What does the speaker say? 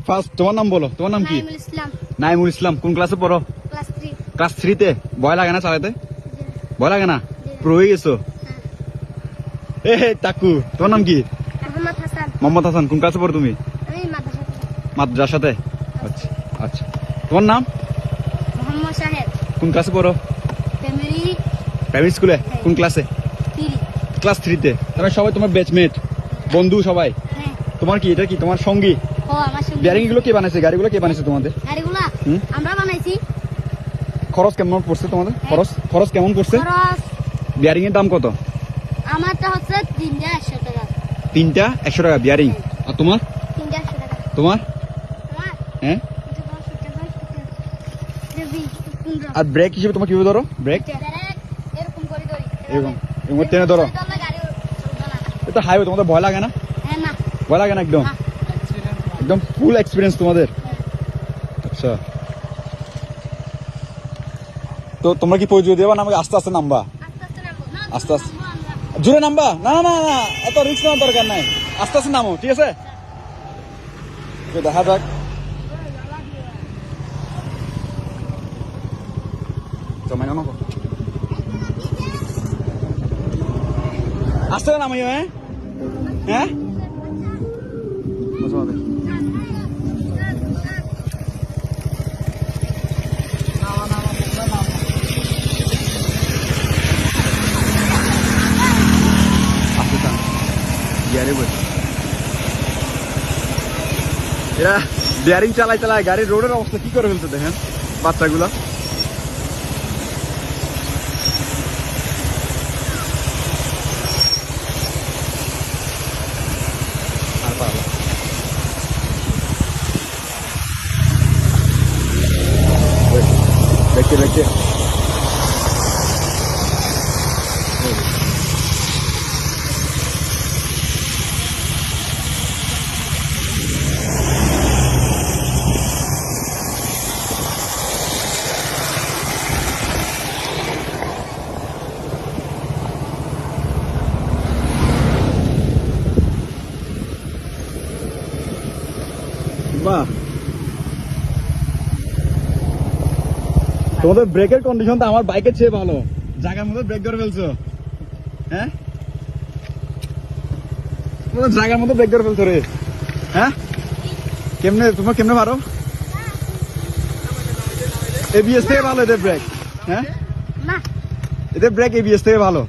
First তোমার নাম বলো, তোমার নাম কি? নাইমুল ইসলাম। কোন ক্লাসে পড়ো? ক্লাস 3-তে। ভয় লাগে না চালাতে? ভয় লাগে না? প্রো হয়ে গেছো? এ তাকু, তোমার নাম কি? মোহাম্মদ হাসান। কোন ক্লাসে পড়ো তুমি? মাদ্রাসাতে। আচ্ছা আচ্ছা। তোমার নাম? কোন ক্লাসে পড়ো? প্রাইমারি স্কুলে। কোন ক্লাসে? ক্লাস 3-তে। তারা সবাই তোমার ব্যাচমেট, বন্ধু সবাই? তোমার কি এটা কি তোমার সঙ্গী? বিয়ারিং গুলো কে বানাইছে? গাড়িগুলো কে বানাইছে তোমাদের? গাড়িগুলো আমরা বানাইছি। খরচ কেমন পড়ছে তোমাদের? খরচ কেমন পড়ছে? বিয়ারিং এর দাম কত? আমারটা হচ্ছে 3টা 100 টাকা। 3টা 100 টাকা বিয়ারিং। আর তোমার? 3টা 100 টাকা। তোমার? হ্যাঁ। আর ব্রেক হিসেবে তোমার কিভাবে ধরো? ব্রেক এরকম করে ধরি। এরকম এরকম টেনে ধরো। এটা হাইওয়ে, তোমাদের ভয় লাগে না? হ্যাঁ না। ভয় লাগে না একদম? একদম ফুল এক্সপিরিয়েন্স তোমাদের। আচ্ছা, তো তোমরা কি পরিচয় দেবা না আমাকে আস্তে আস্তে নামবা? আস্তে আস্তে জোরে নামবা? না না না, এত রিস্ক নেওয়ার দরকার নাই, আস্তে আস্তে নামো, ঠিক আছে? দেখা যাক। আস্তে নামাইও। হ্যাঁ হ্যাঁ। এরা বিয়ারিং চালায় চালায় গাড়ির রোডের অবস্থা কি করে ফেলছে দেখেন বাচ্চাগুলা। দেখতে দেখতে বাহ, তোমাদের ব্রেকের কন্ডিশন তো আমার বাইকের চেয়ে ভালো। জায়গার মধ্যে ব্রেক ধরে ফেলছো। হ্যাঁ, তোমাদের জায়গার মধ্যে ব্রেক ধরে ফেলছো রে। হ্যাঁ, কেমনে তোমরা কেমনে পারো? এবিএস থেকে ভালো এদের ব্রেক। হ্যাঁ, এদের ব্রেক এবিএস থেকে ভালো।